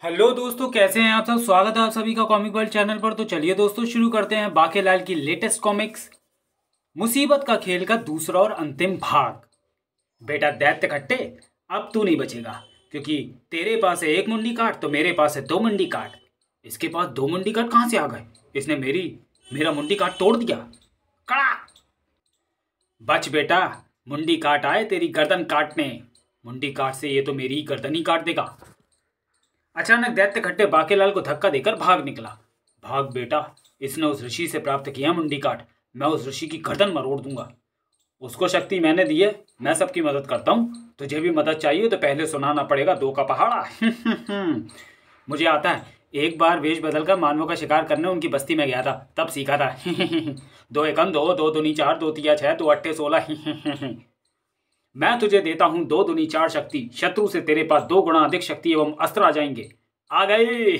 Hello दोस्तों, कैसे हैं आप सब। स्वागत है आप सभी का कॉमिक वर्ल्ड चैनल पर। तो चलिए दोस्तों शुरू करते हैं बाकेलाल की लेटेस्ट कॉमिक्स मुसीबत का खेल का दूसरा और अंतिम भाग। बेटा दैत्य खट्टे, अब तू नहीं बचेगा, क्योंकि तेरे पास है एक मुंडी काट तो मेरे पास है दो मुंडी काट। इसके पास दो मुंडी काट कहाँ से आ गए? इसने मेरा मुंडी काट तोड़ दिया। कड़ा! बच बेटा, मुंडी काट आए तेरी गर्दन काटने। मुंडी काट से ये तो मेरी ही गर्दन ही काट देगा। अचानक दैत्य खट्टे बाकेलाल को धक्का देकर भाग निकला। भाग बेटा, इसने उस ऋषि से प्राप्त किया मुंडी काट। मैं उस ऋषि की गर्दन मरोड़ दूंगा। उसको शक्ति मैंने दी है, मैं सबकी मदद करता हूँ। तुझे भी मदद चाहिए तो पहले सुनाना पड़ेगा दो का पहाड़ा। मुझे आता है। एक बार वेश बदलकर मानवों का शिकार करने उनकी बस्ती में गया था, तब सीखा था। दो एकम दो, दो दूनी चार, दो तिया छह, दो अट्ठे 16। मैं तुझे देता हूं दो दूनी चार शक्ति। शत्रु से तेरे पास दो गुना अधिक शक्ति एवं अस्त्र आ जाएंगे। आ गए।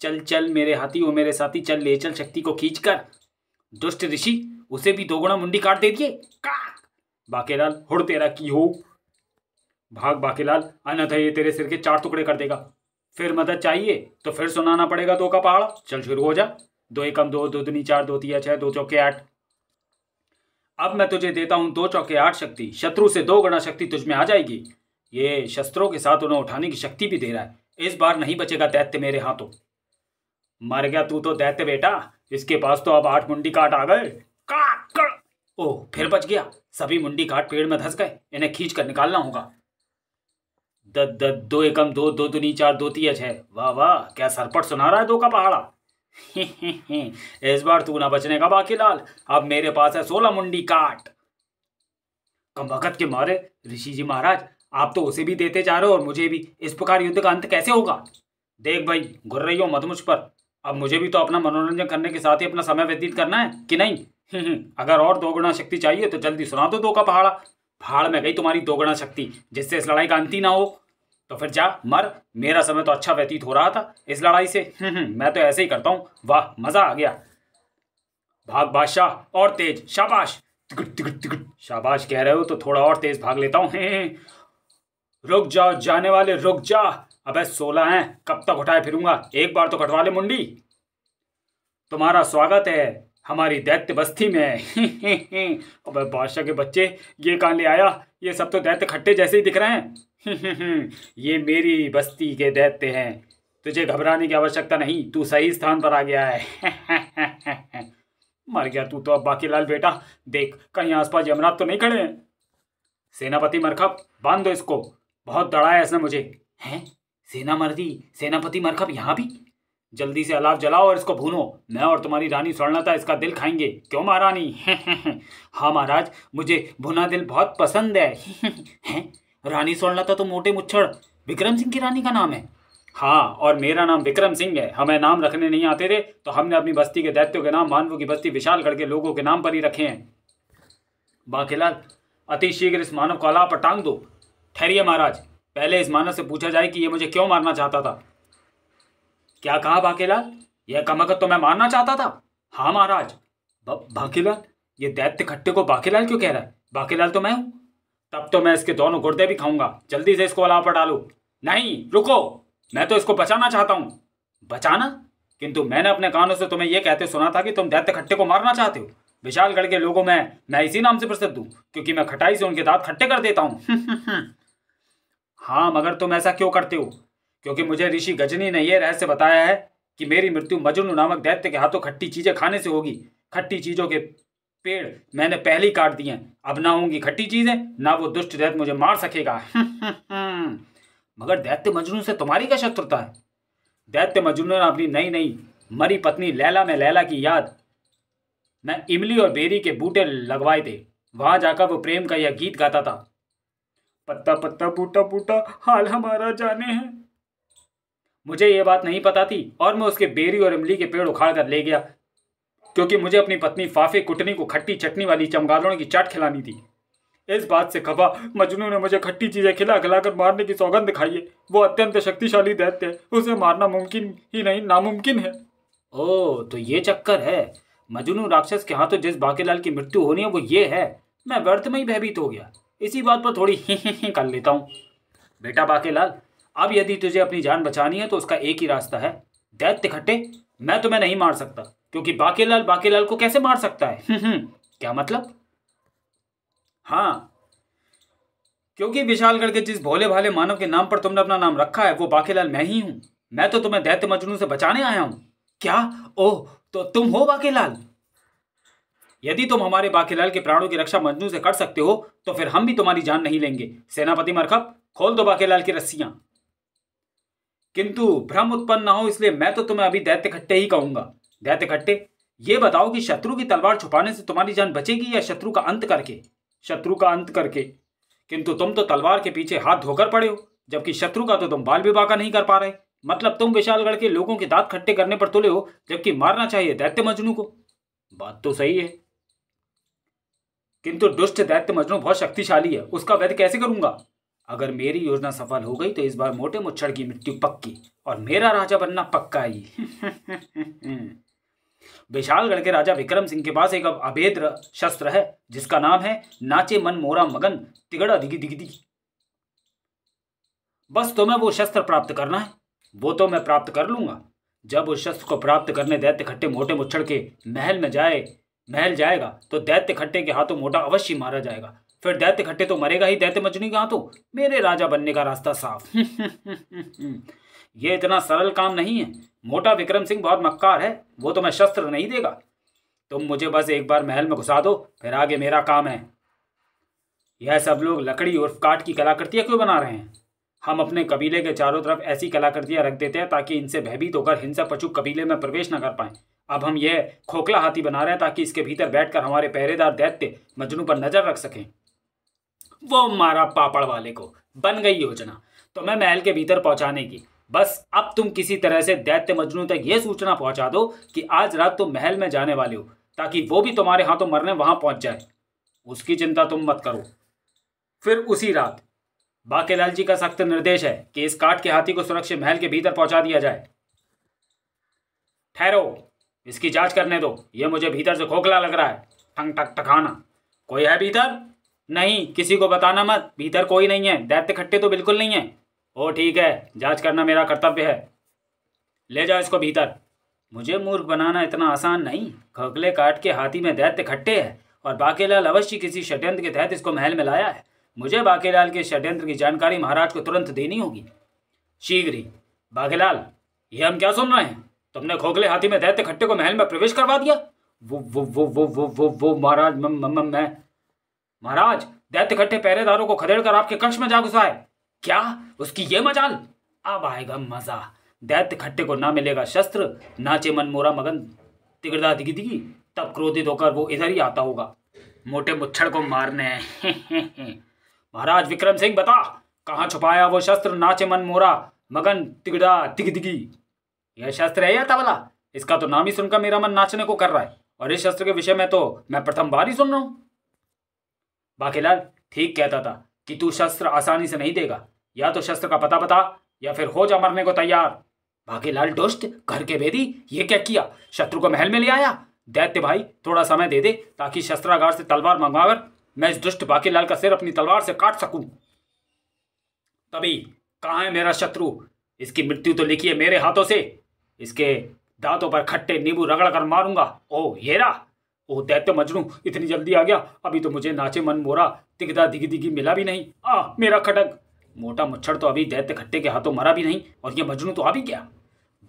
चल चल मेरे हाथी ओ मेरे साथी, चल ले चल शक्ति को खींच कर। दुष्ट ऋषि, उसे भी दो गुना मुंडी काट दे दिए। बाकेलाल, हुड़ तेरा की हो। भाग बाकेलाल, अन्यथा ये तेरे सिर के चार टुकड़े कर देगा। फिर मदद चाहिए तो फिर सुनाना पड़ेगा दो का पहाड़ा। चल शुरू हो जा। दो एकम दो, दो दूनी चार, दो तिया छह, दो चौके 8। अब मैं तुझे देता हूं दो चौके 8 शक्ति। शत्रु से दो गुना शक्ति तुझ में आ जाएगी। ये शस्त्रों के साथ उन्हें उठाने की शक्ति भी दे रहा है। इस बार नहीं बचेगा दैत्य मेरे हाथों। मर गया तू तो दैत्य बेटा। इसके पास तो अब 8 मुंडी काट आ गए। ओह, फिर बच गया। सभी मुंडी काट पेड़ में धंस गए। इन्हें खींच कर निकालना होगा। दो एकम दो, दो दूनी चार, दो तिया छह। वाह वाह, क्या सरपट सुना रहा है दो का पहाड़ा। इस बार तू ना बचने का बाकेलाल। अब मेरे पास है 16 मुंडी काट। कमबख्त के मारे ऋषि जी महाराज, आप तो उसे भी देते जा रहे हो और मुझे भी। इस प्रकार युद्ध का अंत कैसे होगा? देख भाई, घुर रही हो मत मुझ पर। अब मुझे भी तो अपना मनोरंजन करने के साथ ही अपना समय व्यतीत करना है कि नहीं? अगर और दो गुना शक्ति चाहिए तो जल्दी सुना दो का पहाड़ा। भाड़ में गई तुम्हारी दो गुना शक्ति, जिससे इस लड़ाई का अंत ही ना हो। तो फिर जा मर। मेरा समय तो अच्छा व्यतीत हो रहा था इस लड़ाई से। मैं तो ऐसे ही करता हूँ। वाह, मजा आ गया। भाग बादशाह, और तेज। शाबाश। तिकट तिकट तिकट। शाबाश कह रहे हो तो थोड़ा और तेज भाग लेता हूँ। रुक जाओ जाने वाले, रुक जा। अबे 16 हैं, कब तक उठाए फिरूंगा? एक बार तो कटवा ले मुंडी। तुम्हारा स्वागत है हमारी दैत्य बस्ती में। अबे बादशाह के बच्चे, ये कहाँ ले आया? ये सब तो दैत्य खट्टे जैसे ही दिख रहे हैं। ये मेरी बस्ती के दैत्य हैं। तुझे घबराने की आवश्यकता नहीं, तू सही स्थान पर आ गया है। मर गया तू तो अब बाकेलाल बेटा। देख कहीं आसपास यमराज तो नहीं खड़े हैं। सेनापति मरखप, बांध दो इसको। बहुत डराया इसने मुझे। हैं? सेनापति मरखप यहाँ भी? जल्दी से अलाव जलाओ और इसको भूनो। मैं और तुम्हारी रानी स्वर्णलता इसका दिल खाएंगे। क्यों महारानी? हाँ महाराज, मुझे भुना दिल बहुत पसंद है। हैं? रानी स्वर्णलता तो मोटे मुच्छड़ विक्रम सिंह की रानी का नाम है। हाँ, और मेरा नाम विक्रम सिंह है। हमें नाम रखने नहीं आते थे तो हमने अपनी बस्ती के दैत्यों के नाम मानवों की बस्ती विशालगढ़ के लोगों के नाम पर ही रखे हैं। बाकेलाल, अति शीघ्र इस मानव को अलाव पर टांग दो। ठहरिए महाराज, पहले इस मानव से पूछा जाए कि ये मुझे क्यों मारना चाहता था। क्या कहा बाकेलाल? यह कमकत तो मैं मारना चाहता था। हाँ महाराज। बाकेलाल, ये दैत्य खट्टे को बाकेलाल क्यों कह रहा है? बाकेलाल तो मैं हूं। तब तो मैं इसके दोनों गुर्दे भी खाऊंगा। जल्दी से इसको अलाव पर डालो। नहीं रुको, मैं तो इसको बचाना चाहता हूं। बचाना? किंतु मैंने अपने कानों से तुम्हें यह कहते सुना था कि तुम दैत्य खट्टे को मारना चाहते हो। विशालगढ़ के लोगों में मैं इसी नाम से प्रसिद्ध हूं, क्योंकि मैं खटाई से उनके दांत खट्टे कर देता हूं। हाँ, मगर तुम ऐसा क्यों करते हो? क्योंकि मुझे ऋषि गजनी ने यह रहस्य बताया है कि मेरी मृत्यु मजनू नामक दैत्य के हाथों खट्टी चीजें खाने से होगी। खट्टी चीजों के पेड़ मैंने पहले ही काट दिए हैं। अब ना होंगी खट्टी चीजें, ना वो दुष्ट दैत्य मुझे मार सकेगा। मगर दैत्य मजनू से तुम्हारी क्या शत्रुता है? दैत्य मजनू ने अपनी नई नई मरी पत्नी लैला में लैला की याद मैं इमली और बेरी के बूटे लगवाए थे। वहां जाकर वो प्रेम का यह गीत गाता था। पत्ता पत्ता बूटा बूटा हाल हमारा जाने हैं। मुझे यह बात नहीं पता थी और मैं उसके बेरी और इमली के पेड़ उखाड़ कर ले गया, क्योंकि मुझे अपनी पत्नी फाफे कुटनी को खट्टी चटनी वाली चमगादड़ों की चाट खिलानी थी। इस बात से खफा मजनू ने मुझे खट्टी चीजें खिला खिलाकर मारने की सौगंध दिखाई है। वो अत्यंत शक्तिशाली दैत्य है, उसे मारना मुमकिन ही नहीं नामुमकिन है। ओह, तो ये चक्कर है। मजनू राक्षस के हाथों जिस बाकेलाल की मृत्यु होनी है वो ये है। मैं व्यर्थ में ही भयभीत हो गया। इसी बात पर थोड़ी ही कर लेता हूँ। बेटा बाकेलाल, अब यदि तुझे अपनी जान बचानी है तो उसका एक ही रास्ता है। दैत्य खट्टे, मैं तुम्हें नहीं मार सकता, क्योंकि बाकेलाल को कैसे मार सकता है? क्या मतलब? हाँ, क्योंकि विशालगढ़ के जिस भोले भाले मानव के नाम पर तुमने अपना नाम रखा है वो बाकेलाल मैं ही हूं। मैं तो तुम्हें दैत्य मजनू से बचाने आया हूं। क्या? ओह, तो तुम हो बाकेलाल? यदि तुम हमारे बाकेलाल के प्राणों की रक्षा मजनू से कर सकते हो तो फिर हम भी तुम्हारी जान नहीं लेंगे। सेनापति मरकब, खोल दो बाकेलाल की रस्सियां। किंतु भ्रम उत्पन्न न हो इसलिए मैं तो तुम्हें अभी दैत्य खट्टे ही कहूंगा। दैत्य खट्टे, ये बताओ कि शत्रु की तलवार छुपाने से तुम्हारी जान बचेगी या शत्रु का अंत करके? शत्रु का अंत करके। किंतु तुम तो तलवार के पीछे हाथ धोकर पड़े हो, जबकि शत्रु का तो तुम बाल भी बांका नहीं कर पा रहे। मतलब तुम विशालगढ़ के लोगों के दांत खट्टे करने पर तुले हो, जबकि मारना चाहिए दैत्य मजनू को। बात तो सही है, किंतु दुष्ट दैत्य मजनू बहुत शक्तिशाली है, उसका वध कैसे करूंगा? अगर मेरी योजना सफल हो गई तो इस बार मोटे मुच्छड़ की मृत्यु पक्की और मेरा राजा बनना पक्का ही। विशालगढ़ के राजा विक्रम सिंह के पास एक अभेद शस्त्र है जिसका नाम है नाचे मन मोरा मगन तिगड़ा दिगी दिगी दिगी। बस तुम्हें वो शस्त्र प्राप्त करना है। वो तो मैं प्राप्त कर लूंगा। जब उस शस्त्र को प्राप्त करने दैत्य खट्टे मोटे मुच्छड़ के महल जाएगा तो दैत्य खट्टे के हाथों मोटा अवश्य मारा जाएगा। फिर दैत्य खट्टे तो मरेगा ही दैत्य मजनू के हाथों। मेरे राजा बनने का रास्ता साफ। ये इतना सरल काम नहीं है। मोटा विक्रम सिंह बहुत मक्कार है, वो तो मैं शस्त्र नहीं देगा। तुम मुझे बस एक बार महल में घुसा दो, फिर आगे मेरा काम है। यह सब लोग लकड़ी और काठ की कलाकृतियां क्यों बना रहे हैं? हम अपने कबीले के चारों तरफ ऐसी कलाकृतियां रख देते हैं ताकि इनसे भयभीत होकर हिंसा पशु कबीले में प्रवेश न कर पाए। अब हम यह खोखला हाथी बना रहे हैं ताकि इसके भीतर बैठकर हमारे पहरेदार दैत्य मजनू पर नजर रख सकें। वो मारा पापड़ वाले को, बन गई योजना तो मैं महल के भीतर पहुंचाने की। बस अब तुम किसी तरह से दैत्य मजनू तक यह सूचना पहुंचा दो कि आज रात तुम महल में जाने वाले हो, ताकि वो भी तुम्हारे हाथों मरने वहां पहुंच जाए। उसकी चिंता तुम मत करो। फिर उसी रात बाकेलाल जी का सख्त निर्देश है कि इस काठ के हाथी को सुरक्षित महल के भीतर पहुंचा दिया जाए। ठहरो, इसकी जांच करने दो। यह मुझे भीतर से खोखला लग रहा है। ठंग टक टकाना। कोई है भीतर? नहीं, किसी को बताना मत। भीतर कोई नहीं है। दैत्य खट्टे तो बिल्कुल नहीं है। ओ ठीक है, जांच करना मेरा कर्तव्य है। ले जाओ इसको भीतर। मुझे मूर्ख बनाना इतना आसान नहीं। खोखले काठ के हाथी में दैत्य खट्टे है और बाकेलाल अवश्य किसी षड्यंत्र के तहत इसको महल में लाया है। मुझे बाकेलाल के षड्यंत्र की जानकारी महाराज को तुरंत देनी होगी, शीघ्र ही। बाकेलाल, ये हम क्या सुन रहे हैं? तुमने खोखले हाथी में दैत्य खट्टे को महल में प्रवेश करवा दिया? वो महाराज, मैं महाराज, दैत्य खट्टे पहरेदारों को खदेड़कर आपके कक्ष में जा घुसा है। क्या? उसकी ये मजाल? अब आएगा मजा। दैत्य खट्टे को ना मिलेगा शस्त्र, नाचे मन मोरा मगन तिगड़ा दिगी दिगी, तब क्रोधित होकर वो इधर ही आता होगा मोटे मुच्छड़ को मारने। महाराज विक्रम सिंह, बता कहाँ छुपाया वो शस्त्र नाचे मन मोरा मगन तिगड़ा दिगी दिगी? यह शस्त्र है या तबला? इसका तो नाम ही सुनकर मेरा मन नाचने को कर रहा है, और इस शस्त्र के विषय में तो मैं प्रथम बार ही सुन रहा हूं। बाकेलाल ठीक कहता था कि तू शस्त्र आसानी से नहीं देगा। या तो शस्त्र का पता बता या फिर हो जा मरने को तैयार। बाकेलाल दुष्ट, घर के भेदी, ये क्या किया? शत्रु को महल में ले आया। दैत्य भाई, थोड़ा समय दे दे ताकि शस्त्रागार से तलवार मंगवाकर मैं इस दुष्ट बाकेलाल का सिर अपनी तलवार से काट सकूं। तभी कहाँ है मेरा शत्रु? इसकी मृत्यु तो लिखी है मेरे हाथों से। इसके दांतों पर खट्टे नींबू रगड़ कर मारूंगा। ओ येरा, ओ दैत्य मजनू, इतनी जल्दी आ गया? अभी तो मुझे नाचे मन मोरा तिगदा दिगी दिगी मिला भी नहीं। मेरा खटक। मोटा मुच्छड़ तो अभी दैत्य खट्टे के हाथों मरा भी नहीं, और ये मजनू तो आ भी गया।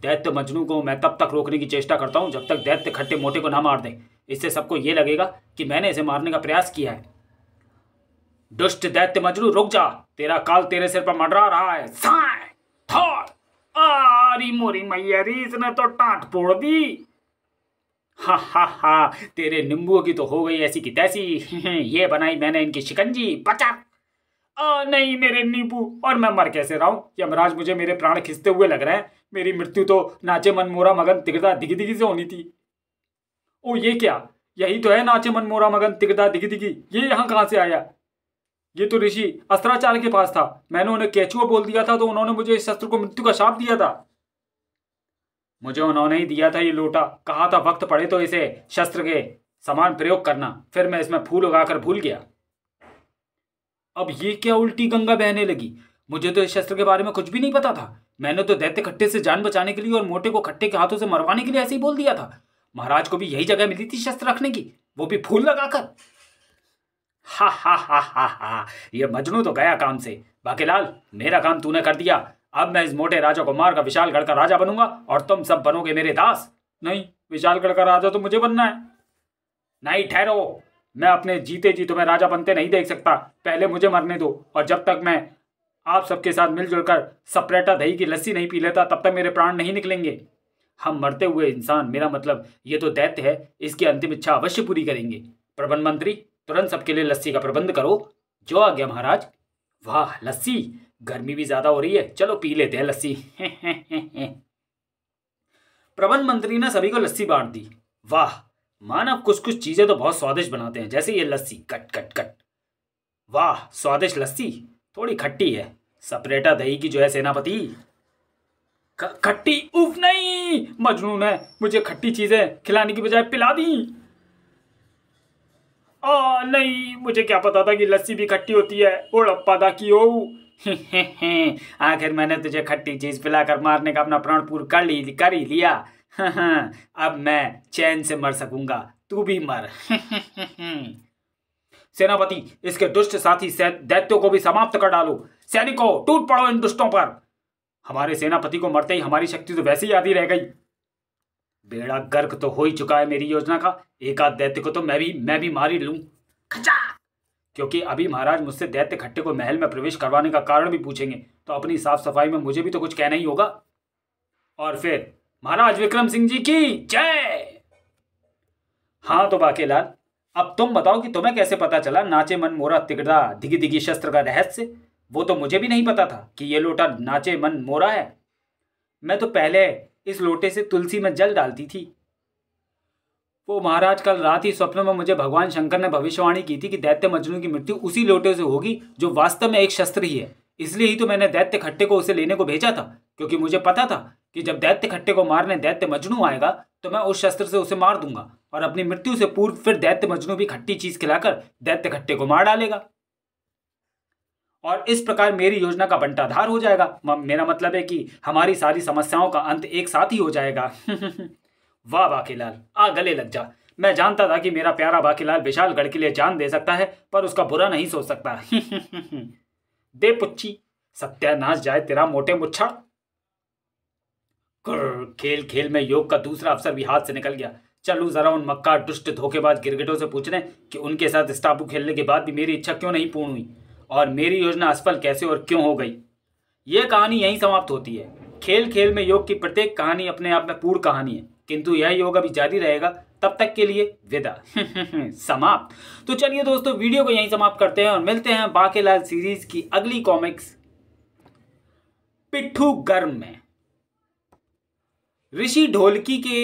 दैत्य मजनू को मैं तब तक रोकने की चेष्टा करता हूं जब तक दैत्य खट्टे मोटे को ना मार दे। इससे सबको ये लगेगा कि मैंने इसे मारने का प्रयास किया है। दुष्ट दैत्य मजनू, रुक जा, तेरा काल तेरे सिर पर मंडरा रहा है। साय थोड़, आरी मोरी मैयरी, इसने तो टांट फोड़ दी। हा, तेरे नींबुओं की तो हो गई ऐसी की तैसी। ये बनाई मैंने इनकी शिकंजी। बचा। नहीं मेरे नींबू, और मैं मर कैसे रहा हूं? यमराज, मुझे मेरे प्राण खिंचते हुए लग रहे हैं। मेरी मृत्यु तो नाचे मन मोरा मगन तिगदा दिगी दिगी से होनी थी। ओ ये क्या? यही तो है नाचे मन मोरा मगन तिगदा दिगी दिगी। ये यहाँ कहाँ से आया? ये तो ऋषि अस्त्राचार्य के पास था। मैंने उन्हें केचुआ बोल दिया था तो उन्होंने मुझे इस शस्त्र को मृत्यु का शाप दिया था। मुझे उन्होंने ही दिया था ये लोटा। कहा था वक्त पड़े तो इसे शस्त्र के समान प्रयोग करना। फिर मैं इसमें फूल उगाकर भूल गया। अब ये क्या उल्टी गंगा बहने लगी? मुझे तो इस शस्त्र के बारे में कुछ भी नहीं पता था। मैंने तो दैत्य खट्टे से जान बचाने के लिए और मोटे को खट्टे के हाथों से मरवाने के लिए ऐसे ही बोल दिया था। महाराज को भी यही जगह मिली थी शस्त्र रखने की, वो भी फूल लगाकर। हा हा हा हा हा, ये मजनू तो गया काम से। बाकीलाल, मेरा काम तूने कर दिया। अब मैं इस मोटे राजा को मारकर विशालगढ़ का राजा बनूंगा और तुम सब बनोगे मेरे दास। नहीं, विशालगढ़ का राजा तो मुझे बनना है। नहीं, ठहरो, मैं अपने जीते जी तुम्हें राजा बनते नहीं देख सकता। पहले मुझे मरने दो, और जब तक मैं आप सबके साथ मिलजुल कर सपरेटा दही की लस्सी नहीं पी लेता तब तक मेरे प्राण नहीं निकलेंगे। हम मरते हुए इंसान, मेरा मतलब ये तो दैत्य है, इसकी अंतिम इच्छा अवश्य पूरी करेंगे। प्रबंध मंत्री, तुरंत सबके लिए लस्सी का प्रबंध करो। जो आज्ञा महाराज। वाह, लस्सी! गर्मी भी ज्यादा हो रही है, चलो पी लेते हैं लस्सी। प्रबंध मंत्री ने सभी को लस्सी बांट दी। वाह, मानव कुछ कुछ चीजें तो बहुत स्वादिष्ट बनाते हैं, जैसे ये लस्सी। Cut cut cut. वाह, स्वादिष्ट लस्सी, थोड़ी खट्टी है। सपरेटा दही की जो है सेनापति। खट्टी? उफ नहीं, मजनू ने मुझे खट्टी चीजें खिलाने की बजाय पिला दी। नहीं, मुझे क्या पता था कि लस्सी भी खट्टी होती है। ओड़प्पा दा की ओ। आखिर मैंने तुझे खट्टी चीज पिलाकर मारने का अपना प्राण पूर्ण कर ही लिया। अब मैं चैन से मर सकूंगा, तू भी मर। सेनापति, इसके दुष्ट साथी दैत्यों को भी समाप्त कर डालो। सैनिकों, टूट पड़ो इन दुष्टों पर। हमारे सेनापति को मरते ही हमारी शक्ति तो वैसे ही आधी रह गई। बेड़ा गर्क तो हो ही चुका है मेरी योजना का। एक आध दैत्य को तो मैं भी मार ही लूं। खचा! क्योंकि अभी महाराज मुझसे दैत्य खट्टे को महल में प्रवेश करवाने का कारण भी पूछेंगे, तो अपनी साफ सफाई में मुझे भी तो कुछ कहना ही होगा। और फिर महाराज विक्रम सिंह जी की जय। हाँ तो बाकीलाल, अब तुम बताओ कि तुम्हें कैसे पता चला नाचे मन मोरा तिगड़ा दिगी दिगी शस्त्र का रहस्य। वो तो मुझे भी नहीं पता था कि ये लोटा नाचे मन मोरा है। मैं तो पहले इस लोटे से तुलसी में जल डालती थी। वो महाराज, कल रात ही स्वप्न में मुझे भगवान शंकर ने भविष्यवाणी की थी कि दैत्य मजनू की मृत्यु उसी लोटे से होगी जो वास्तव में एक शस्त्र ही है। इसलिए ही तो मैंने दैत्य खट्टे को उसे लेने को भेजा था, क्योंकि मुझे पता था कि जब दैत्य खट्टे को मारने दैत्य मजनू आएगा तो मैं उस शस्त्र से उसे मार दूंगा, और अपनी मृत्यु से पूर्व फिर दैत्य मजनू भी खट्टी चीज खिलाकर दैत्य खट्टे को मार डालेगा, और इस प्रकार मेरी योजना का बंटाधार हो जाएगा। मेरा मतलब है कि हमारी सारी समस्याओं का अंत एक साथ ही हो जाएगा। वाह बाकीलाल, आ गले लग जा। मैं जानता था कि मेरा प्यारा बाकीलाल विशालगढ़ के लिए जान दे सकता है, पर उसका बुरा नहीं सोच सकता। दे पुच्ची, सत्यानाश जाए तेरा मोटे मुच्छड़। खेल खेल में योग का दूसरा अवसर भी हाथ से निकल गया। चलूं जरा उन मक्कार दुष्ट धोखेबाज गिरगिटों से पूछने कि उनके साथ स्टापू खेलने के बाद भी मेरी इच्छा क्यों नहीं पूर्ण हुई, और मेरी योजना असफल कैसे और क्यों हो गई। यह कहानी यहीं समाप्त होती है। खेल खेल में योग की प्रत्येक कहानी अपने आप में पूर्ण कहानी है, किंतु यह योग अभी जारी रहेगा। तब तक के लिए विदा। समाप्त। तो चलिए दोस्तों, वीडियो को यहीं समाप्त करते हैं और मिलते हैं बाकीलाल सीरीज की अगली कॉमिक्स पिट्ठू गर्म में। ऋषि ढोलकी के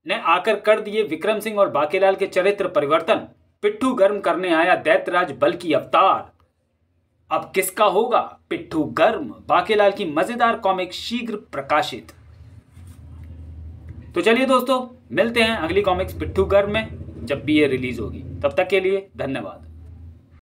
ने आकर कर दिए विक्रम सिंह और बाकीलाल के चरित्र परिवर्तन। पिट्ठू गर्म करने आया दैत्यराज बल की अवतार। अब किसका होगा पिट्ठू गर्म? बाकीलाल की मजेदार कॉमिक शीघ्र प्रकाशित। तो चलिए दोस्तों, मिलते हैं अगली कॉमिक्स पिट्ठू गर्म में जब भी ये रिलीज होगी। तब तक के लिए धन्यवाद।